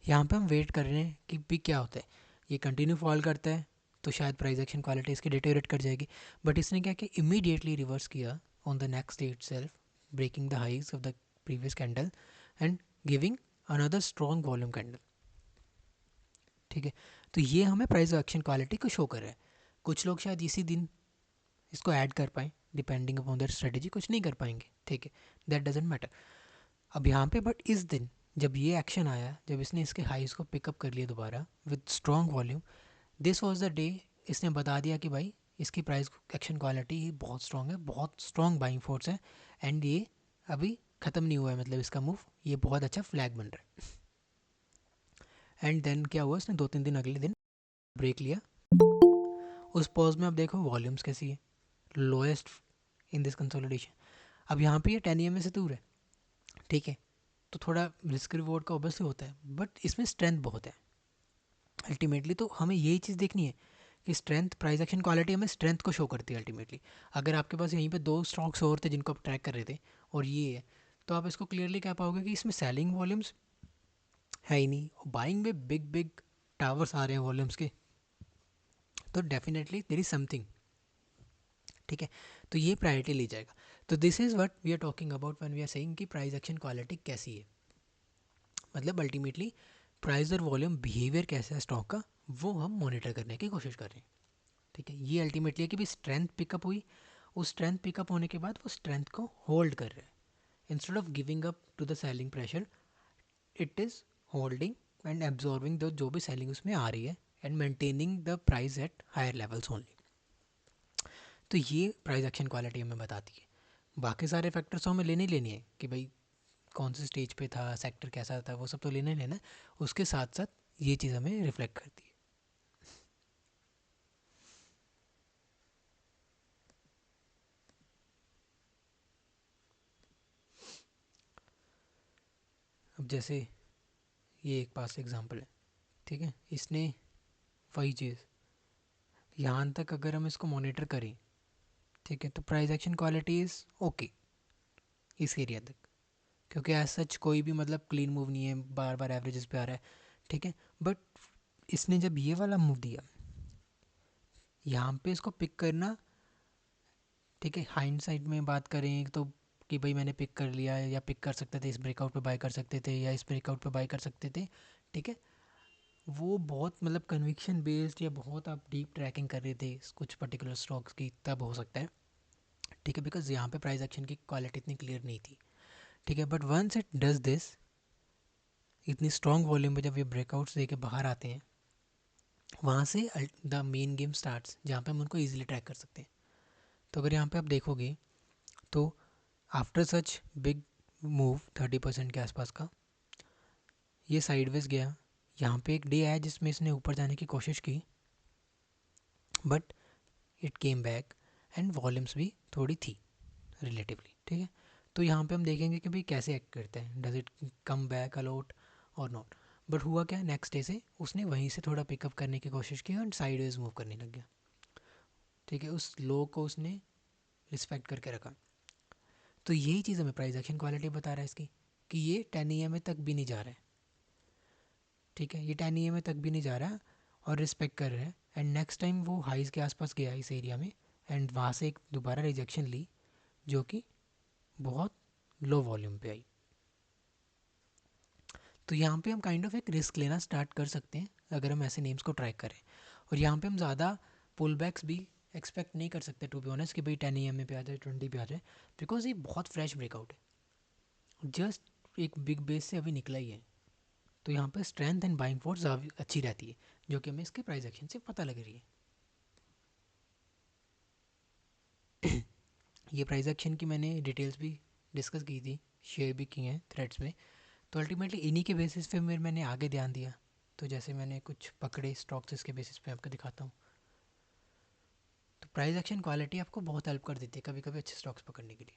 यहाँ पे हम वेट कर रहे हैं कि भी क्या होता है, ये कंटिन्यू फॉल करता है तो शायद प्राइस एक्शन क्वालिटी इसकी डिटेरियोरेट कर जाएगी, बट इसने क्या किया, इमीडिएटली रिवर्स किया on the next day itself, breaking the highs of the previous candle and giving another strong volume candle, ठीक है। तो ये हमें प्राइस एक्शन क्वालिटी को शो कर रहा है। कुछ लोग शायद इसी दिन इसको ऐड कर पाएँ डिपेंडिंग अपॉन देयर स्ट्रेटेजी, कुछ नहीं कर पाएंगे, ठीक है, दैट डजेंट मैटर। अब यहाँ पे बट इस दिन जब ये एक्शन आया, जब इसने इसके हाइज को पिकअप कर लिया दोबारा with strong volume, this was the day इसने बता दिया कि भाई इसकी प्राइस एक्शन क्वालिटी बहुत स्ट्रॉन्ग है, बहुत स्ट्रॉन्ग बाइंग फोर्स है, एंड ये अभी ख़त्म नहीं हुआ है, मतलब इसका मूव ये बहुत अच्छा फ्लैग बन रहा है। एंड देन क्या हुआ, इसने 2-3 दिन अगले दिन ब्रेक लिया। उस पॉज में अब देखो वॉल्यूम्स कैसी है, लोएस्ट इन दिस कंसोलिडेशन। अब यहाँ पे ये 10 EMA से दूर है, ठीक है, तो थोड़ा रिस्क रिवॉर्ड का ऑब्वियसली होता है, बट इसमें स्ट्रेंथ बहुत है अल्टीमेटली। तो हमें यही चीज़ देखनी है कि स्ट्रेंथ, प्राइस एक्शन क्वालिटी हमें स्ट्रेंथ को शो करती है अल्टीमेटली। अगर आपके पास यहीं पे 2 स्टॉक्स और थे जिनको आप ट्रैक कर रहे थे और ये है, तो आप इसको क्लियरली कह पाओगे कि इसमें सेलिंग वॉल्यूम्स है ही नहीं, और बाइंग में बिग बिग टावर्स आ रहे हैं वॉल्यूम्स के, तो डेफिनेटली देयर इज समथिंग, ठीक है, तो ये प्रायोरिटी ले जाएगा। तो this is what we are talking about when we are saying कि प्राइस एक्शन क्वालिटी कैसी है, मतलब अल्टीमेटली प्राइस और वॉल्यूम बिहेवियर कैसा है स्टॉक का, वो हम मॉनिटर करने की कोशिश कर रहे हैं। ठीक है, ये अल्टीमेटली है कि भी स्ट्रेंथ पिकअप हुई, उस स्ट्रेंथ पिकअप होने के बाद वो स्ट्रेंथ को होल्ड कर रहे हैं, instead of giving up to the selling pressure, it is holding and absorbing the जो भी सेलिंग उसमें आ रही है and maintaining the price at higher levels only. तो ये प्राइस एक्शन क्वालिटी हमें बताती है। बाकी सारे फैक्टर्स तो हमें लेने ही लेनी है कि भाई कौन से स्टेज पे था, सेक्टर कैसा था, वो सब तो लेना ही लेना है, उसके साथ साथ ये चीज़ हमें रिफ्लेक्ट करती है। अब जैसे ये एक पास एग्जांपल है, ठीक है, इसने वही चीज़ यहाँ तक अगर हम इसको मॉनिटर करें, ठीक है, तो price action quality is okay इस एरिया तक, क्योंकि एज सच कोई भी मतलब क्लीन मूव नहीं है, बार बार एवरेजेस पे आ रहा है, ठीक है। बट इसने जब ये वाला मूव दिया, यहाँ पे इसको पिक करना, ठीक है, हाइंडसाइट में बात करें तो कि भाई मैंने पिक कर लिया या पिक कर सकते थे, इस ब्रेकआउट पे बाय कर सकते थे या इस ब्रेकआउट पे बाय कर सकते थे, ठीक है, वो बहुत मतलब कन्विक्शन बेस्ड या बहुत आप डीप ट्रैकिंग कर रहे थे कुछ पर्टिकुलर स्टॉक्स की, तब हो सकता है, ठीक है, बिकॉज यहाँ पे प्राइस एक्शन की क्वालिटी इतनी क्लियर नहीं थी, ठीक है। But once it does this, इतनी स्ट्रॉन्ग वॉल्यूम में जब ये ब्रेकआउट्स दे के बाहर आते हैं, वहाँ से द मेन गेम स्टार्ट्स, जहाँ पे हम उनको ईजिली ट्रैक कर सकते हैं। तो अगर यहाँ पे आप देखोगे तो आफ्टर सच बिग मूव 30% के आसपास का, ये साइडवेज गया, यहाँ पे एक डे आया जिसमें इसने ऊपर जाने की कोशिश की, but it came back and volumes भी थोड़ी थी रिलेटिवली, ठीक है। तो यहाँ पे हम देखेंगे कि भाई कैसे एक्ट करते हैं, does it come back a lot और नॉट। बट हुआ क्या, नेक्स्ट डे से उसने वहीं से थोड़ा पिकअप करने की कोशिश की और साइडवेज मूव करने लग गया, ठीक है, उस लो को उसने रिस्पेक्ट करके रखा। तो यही चीज़ हमें प्राइस एक्शन क्वालिटी बता रहा है इसकी, कि ये 10 EMA तक भी नहीं जा रहा है, ठीक है, ये 10 EMA तक भी नहीं जा रहा है और रिस्पेक्ट कर रहा है। एंड नेक्स्ट टाइम वो हाइज के आसपास गया इस एरिया में एंड वहाँ से एक दोबारा रिजेक्शन ली, जो कि बहुत लो वॉल्यूम पे आई। तो यहाँ पे हम काइंड ऑफ एक रिस्क लेना स्टार्ट कर सकते हैं अगर हम ऐसे नेम्स को ट्रैक करें, और यहाँ पे हम ज़्यादा पुल बैक्स भी एक्सपेक्ट नहीं कर सकते टू बी ऑनेस्ट कि भाई 10 EMA पे आ जाए, 20 पे आ जाए, बिकॉज ये बहुत फ्रेश ब्रेकआउट है, जस्ट एक बिग बेस से अभी निकला ही है। तो यहाँ पे स्ट्रेंथ एंड बाइंग फोर्स अच्छी रहती है, जो कि हमें इसके प्राइस एक्शन से पता लग रही है। ये प्राइस एक्शन की मैंने डिटेल्स भी डिस्कस की थी, शेयर भी की हैं थ्रेड्स में, तो अल्टीमेटली इन्हीं के बेसिस पे मैंने आगे ध्यान दिया। तो जैसे मैंने कुछ पकड़े स्टॉक्स, इसके बेसिस पे आपको दिखाता हूँ। तो प्राइस एक्शन क्वालिटी आपको बहुत हेल्प कर देती है कभी कभी अच्छे स्टॉक्स पकड़ने के लिए।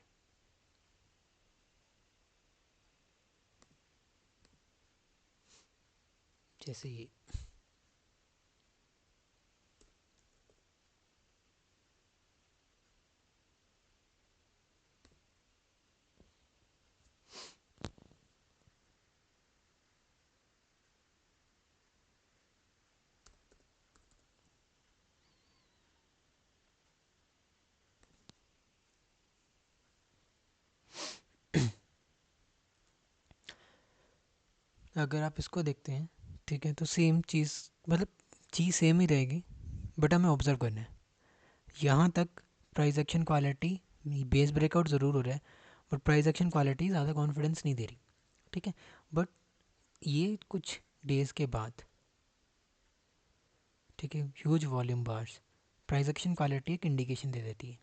जैसे ये अगर आप इसको देखते हैं, ठीक है, तो सेम चीज़, मतलब चीज़ सेम ही रहेगी, बट हमें ऑब्जर्व करना है। यहाँ तक price action quality base breakout ज़रूर हो रहा है, बट प्राइस एक्शन क्वालिटी ज़्यादा कॉन्फिडेंस नहीं दे रही, ठीक है। बट ये कुछ डेज़ के बाद, ठीक है, huge volume bars price action quality एक इंडिकेशन दे देती है।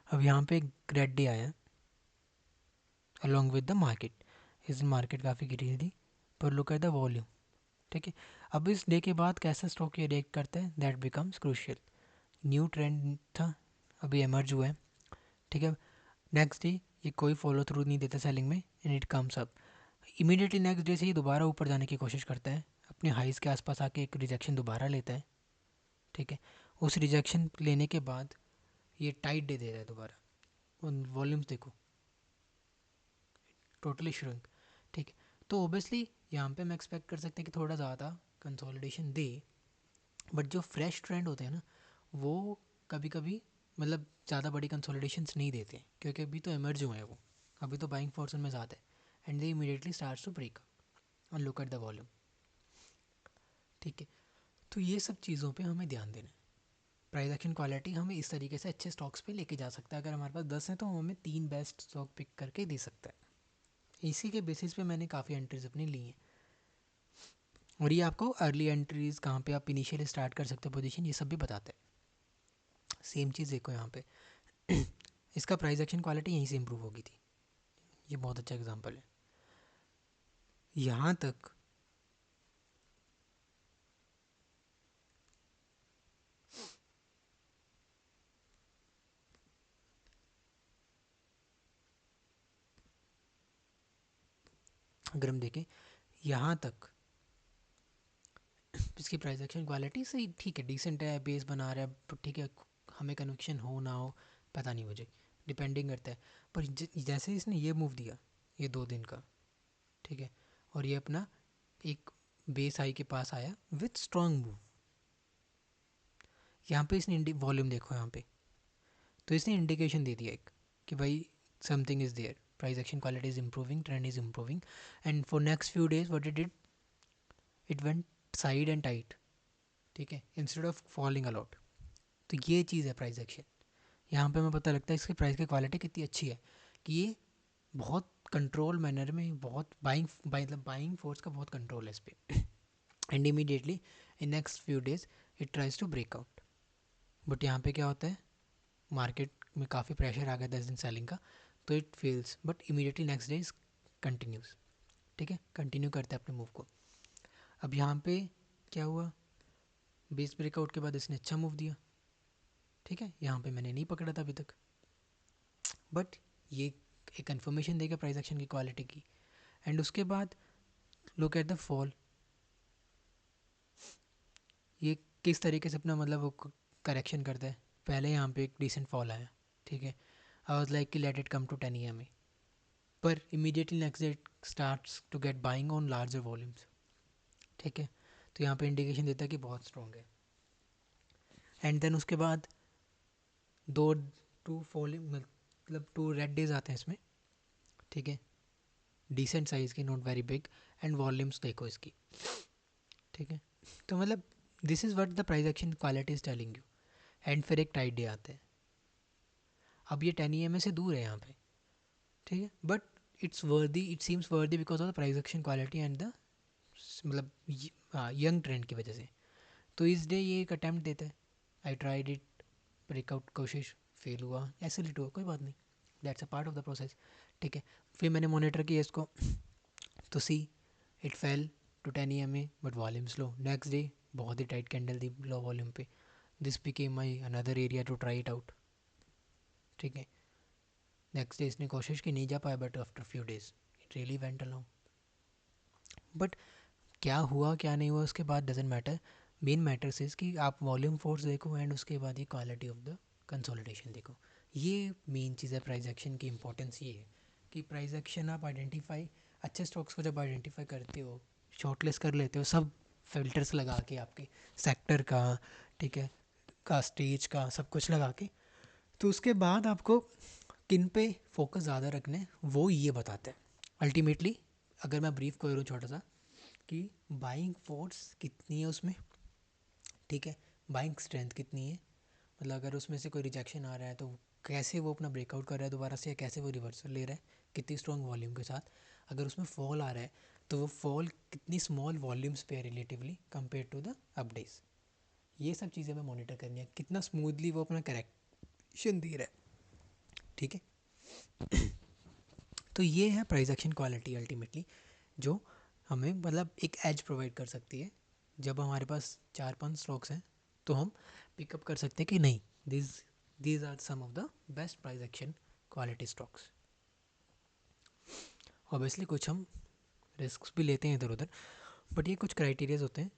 अब यहाँ पे एक रेड डे आया अलॉन्ग विद द मार्केट, इस दिन मार्केट काफ़ी गिरी थी, पर लुक एट द वॉल्यूम, ठीक है। अब इस डे के बाद कैसा स्टॉक ये रिएक्ट करता है, that becomes crucial. New trend था, अभी एमर्ज हुआ है, ठीक है। नेक्स्ट डे ये कोई फॉलो थ्रू नहीं देता सेलिंग में and it comes up, immediately next day से ये दोबारा ऊपर जाने की कोशिश करता है, अपने हाइस के आसपास आके एक रिजेक्शन दोबारा लेता है, ठीक है। उस रिजेक्शन लेने के बाद ये टाइट दे देता है दोबारा, वॉल्यूम्स देखो टोटली श्रिंक, ठीक है। तो ओबियसली यहाँ पे हम एक्सपेक्ट कर सकते हैं कि थोड़ा ज़्यादा कंसोलिडेशन दे, बट जो फ्रेश ट्रेंड होते हैं ना, वो कभी कभी मतलब ज़्यादा बड़ी कंसोलिडेशंस नहीं देते, क्योंकि अभी तो एमर्ज हुए हैं वो, अभी तो बाइंग फोर्स उनमें ज़्यादा है, and they immediately starts to break और लुक एट द वॉल्यूम। ठीक है, तो ये सब चीज़ों पे हमें ध्यान देना है। प्राइस एक्शन क्वालिटी हमें इस तरीके से अच्छे स्टॉक्स पे लेके जा सकता है। अगर हमारे पास 10 हैं तो हमें 3 बेस्ट स्टॉक पिक करके दे सकता है। इसी के बेसिस पे मैंने काफ़ी एंट्रीज अपनी ली हैं, और ये आपको अर्ली एंट्रीज कहाँ पे आप इनिशियली स्टार्ट कर सकते हो पोजीशन, ये सब भी बताते हैं। सेम चीज़ देखो यहाँ पे इसका प्राइस एक्शन क्वालिटी यहीं से इम्प्रूव होगी थी, ये बहुत अच्छा एग्जांपल है। यहाँ तक अगर हम देखें, यहाँ तक इसकी प्राइस एक्शन क्वालिटी सही ठीक है, डिसेंट है, बेस बना रहा है, तो ठीक है, हमें कन्विक्शन हो ना हो पता नहीं मुझे, डिपेंडिंग करता है। पर जैसे इसने ये मूव दिया, ये 2 दिन का, ठीक है, और ये अपना एक बेस हाई के पास आया विथ स्ट्रॉन्ग मूव, यहाँ पे इसने वॉल्यूम देखो यहाँ पे, तो इसने इंडिकेशन दे दिया एक कि भाई something is there, price action quality is improving, trend is improving, and for next few days what it did, it went side and tight, ठीक है, इंस्टेड ऑफ फॉलिंग अलॉट। तो ये चीज़ है प्राइस एक्शन। यहाँ पे हमें पता लगता है इसकी प्राइस की क्वालिटी कितनी अच्छी है, कि ये बहुत कंट्रोल मैनर में, बहुत मतलब बाइंग फोर्स का बहुत कंट्रोल है इस पर, and immediately in next few days it tries to break out. But यहाँ पे क्या होता है, मार्केट में काफ़ी प्रेशर आ गया 10 दिन सेलिंग का, तो it fails, but immediately next day is continuous, ठीक है, कंटिन्यू करते हैं अपने मूव को। अब यहाँ पे क्या हुआ, बेस ब्रेकआउट के बाद इसने अच्छा मूव दिया, ठीक है, यहाँ पे मैंने नहीं पकड़ा था अभी तक, बट ये एक कन्फर्मेशन देगा प्राइस एक्शन की क्वालिटी की। एंड उसके बाद लुक एट द फॉल, ये किस तरीके से अपना मतलब वो करेक्शन करता है। पहले यहाँ पे एक डिसेंट फॉल आया, ठीक है, आई वाज लाइक कि let it come to 10 EMA, पर immediately next day it starts to get buying on larger volumes, ठीक है, तो यहाँ पे इंडिकेशन देता है कि बहुत स्ट्रॉन्ग है। एंड देन उसके बाद दो टू फॉलिंग मतलब 2 रेड डेज आते हैं इसमें, ठीक है, डिसेंट साइज़ की, not very big, and volumes देखो इसकी, ठीक है, तो मतलब this is what the price action quality is telling you. And फिर एक टाइट डे आता है, अब ये 10 EMA से दूर है यहाँ पे, ठीक है, बट इट्स वर्दी, इट सीम्स वर्दी because of the price action quality and the मतलब यंग ट्रेंड की वजह से। तो इस डे ये एक अटैम्प्ट देता है, आई ट्राइड इट, ब्रेकआउट कोशिश, फेल हुआ, ऐसे लिट हुआ, कोई बात नहीं, that's a part of the process, ठीक है। फिर मैंने मॉनिटर किया इसको, तो see it fell to 10 EMA but volume slow, next day बहुत ही टाइट कैंडल दी लो वॉल्यूम पे, this became my another area to try it out, ठीक है। नेक्स्ट डे इसने कोशिश की, नहीं जा पाया, but after few days it really went along. But क्या हुआ क्या नहीं हुआ उसके बाद doesn't matter, main matters is कि आप वॉल्यूम फोर्स देखो, एंड उसके बाद ये क्वालिटी ऑफ द कंसोलिडेशन देखो। ये मेन चीज़ है प्राइस एक्शन की, इंपॉर्टेंस ये है कि प्राइस एक्शन आप आइडेंटिफाई, अच्छे स्टॉक्स को जब आइडेंटिफाई करते हो, शॉर्टलिस्ट कर लेते हो, सब फिल्टर्स लगा के आपके सेक्टर का, ठीक है, का स्टेज का, सब कुछ लगा के, तो उसके बाद आपको किन पे फोकस ज़्यादा रखना है वो ये बताता है अल्टीमेटली। अगर मैं ब्रीफ करूँ छोटा सा, कि बाइंग फोर्स कितनी है उसमें, ठीक है, बाइंग स्ट्रेंथ कितनी है, मतलब अगर उसमें से कोई रिजेक्शन आ रहा है तो कैसे वो अपना ब्रेकआउट कर रहा है दोबारा से, या कैसे वो रिवर्सल ले रहा है, कितनी स्ट्रॉन्ग वॉल्यूम के साथ। अगर उसमें फॉल आ रहा है तो वो फॉल कितनी स्मॉल वॉल्यूम्स पे है रिलेटिवली कंपेयर टू द अपडेज, ये सब चीज़ें हमें मॉनिटर करनी है, कितना स्मूथली वो अपना करेक्शन दे रहा है, ठीक है। तो ये है प्राइस एक्शन क्वालिटी अल्टीमेटली, जो हमें मतलब एक एज प्रोवाइड कर सकती है। जब हमारे पास 4-5 स्टॉक्स हैं तो हम पिकअप कर सकते हैं कि नहीं, this these are some of the best price action quality stocks. Obviously कुछ हम रिस्क भी लेते हैं इधर उधर, बट ये कुछ क्राइटेरियाज होते हैं,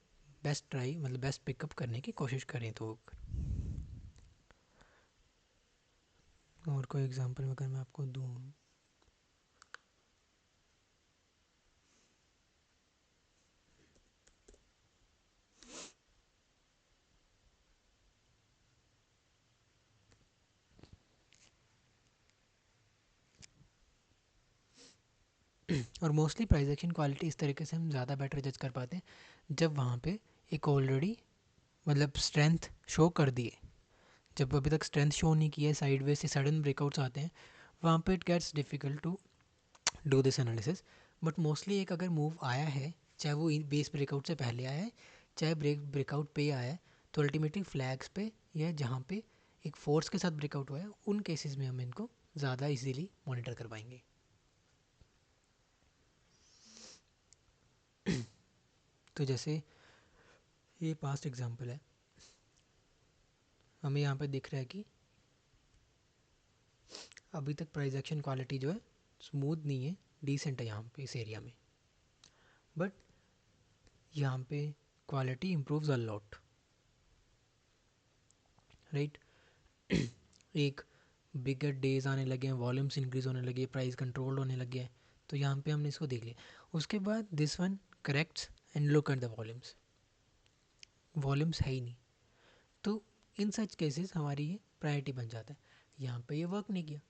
बेस्ट ट्राई मतलब बेस्ट पिकअप करने की कोशिश करें तो। और कोई एग्जांपल अगर मैं आपको दूँ, और मोस्टली प्राइस एक्शन क्वालिटी इस तरीके से हम ज़्यादा बेटर जज कर पाते हैं जब वहाँ पे एक ऑलरेडी मतलब स्ट्रेंथ शो कर दिए। जब अभी तक स्ट्रेंथ शो नहीं की है, साइडवेज से सडन ब्रेकआउट्स आते हैं, वहाँ पे it gets difficult to do this analysis. But mostly एक अगर मूव आया है, चाहे वो बेस ब्रेकआउट से पहले आया है, चाहे ब्रेकआउट पे आया है, तो अल्टीमेटली फ्लैग्स पे या जहाँ पे एक फोर्स के साथ ब्रेकआउट हुआ है, उन केसेस में हम इनको ज़्यादा इजीली मॉनिटर कर पाएंगे। तो जैसे ये पास्ट एग्जांपल है, हमें यहाँ पे दिख रहा है कि अभी तक प्राइस एक्शन क्वालिटी जो है स्मूथ नहीं है, डिसेंट है यहाँ पे इस एरिया में, बट यहाँ पे quality improves a lot, right. एक बिगर डेज आने लगे हैं, वॉल्यूम्स इंक्रीज होने लगे, प्राइस कंट्रोल होने लगे हैं, तो यहाँ पे हमने इसको देख लिया। उसके बाद this one corrects and look at the volumes, volumes है ही नहीं, तो इन सच केसेस हमारी ये प्रायोरिटी बन जाता है। यहाँ पे ये वर्क नहीं किया,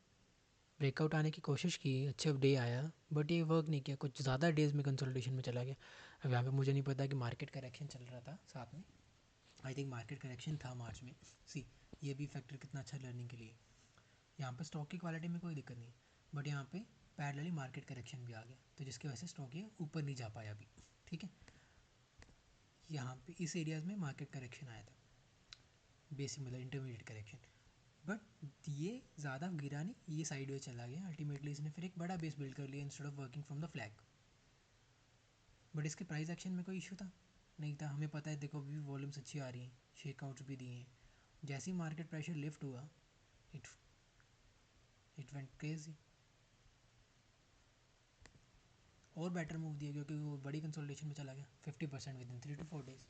ब्रेकआउट आने की कोशिश की, अच्छा डे आया, बट ये वर्क नहीं किया, कुछ ज़्यादा डेज में कंसोलिडेशन में चला गया। अब यहाँ पे मुझे नहीं पता कि मार्केट करेक्शन चल रहा था साथ में, आई थिंक मार्केट करेक्शन था मार्च में। सी, ये भी फैक्टर कितना अच्छा लर्निंग के लिए। यहाँ पे स्टॉक की क्वालिटी में कोई दिक्कत नहीं, बट यहाँ पे पैरेलली मार्केट करेक्शन भी आ गया, तो जिसकी वजह से स्टॉक ये ऊपर नहीं जा पाया अभी, ठीक है। यहाँ पे इस एरियाज में मार्केट करेक्शन आया था, बेसिक मतलब इंटरमीडिएट करेक्शन, बट ये ज़्यादा गिरा नहीं, ये साइड वे चला गया। अल्टीमेटली इसने फिर एक बड़ा बेस बिल्ड कर लिया instead of working from the flag. But इसके प्राइस एक्शन में कोई इशू था नहीं था, हमें पता है, देखो अभी वॉल्यूम्स अच्छी आ रही हैं, शेकआउट्स भी दिए हैं, जैसे ही मार्केट प्रेशर लिफ्ट हुआ, इट इट वेंट क्रेजी, और बेटर मूव दिया क्योंकि वो बड़ी कंसोलिडेशन में चला गया 50% विद इन 3 to 4 days।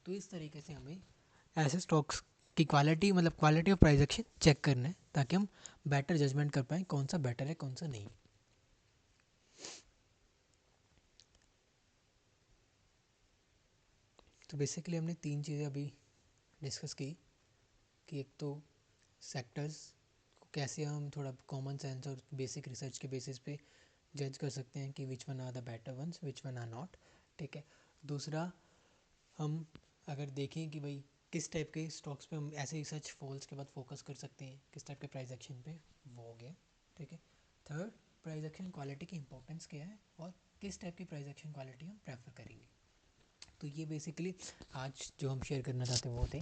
तो इस तरीके से हमें ऐसे स्टॉक्स की क्वालिटी मतलब quality of price action check करना है, ताकि हम बेटर जजमेंट कर पाएँ कौन सा बेटर है कौन सा नहीं। तो बेसिकली हमने 3 चीज़ें अभी डिस्कस की कि एक तो सेक्टर्स को कैसे हम थोड़ा कॉमन सेंस और बेसिक रिसर्च के बेसिस पे जज कर सकते हैं कि which one are the better ones, which one are not, ठीक है। दूसरा, हम अगर देखें कि भाई किस टाइप के स्टॉक्स पे हम ऐसे रिसर्च फॉल्स के बाद फोकस कर सकते हैं, किस टाइप के प्राइस एक्शन पे, वो हो गया, ठीक है। थर्ड, प्राइस एक्शन क्वालिटी की इंपॉर्टेंस क्या है और किस टाइप की प्राइस एक्शन क्वालिटी हम प्रेफर करेंगे। तो ये बेसिकली आज जो हम शेयर करना चाहते वो थे।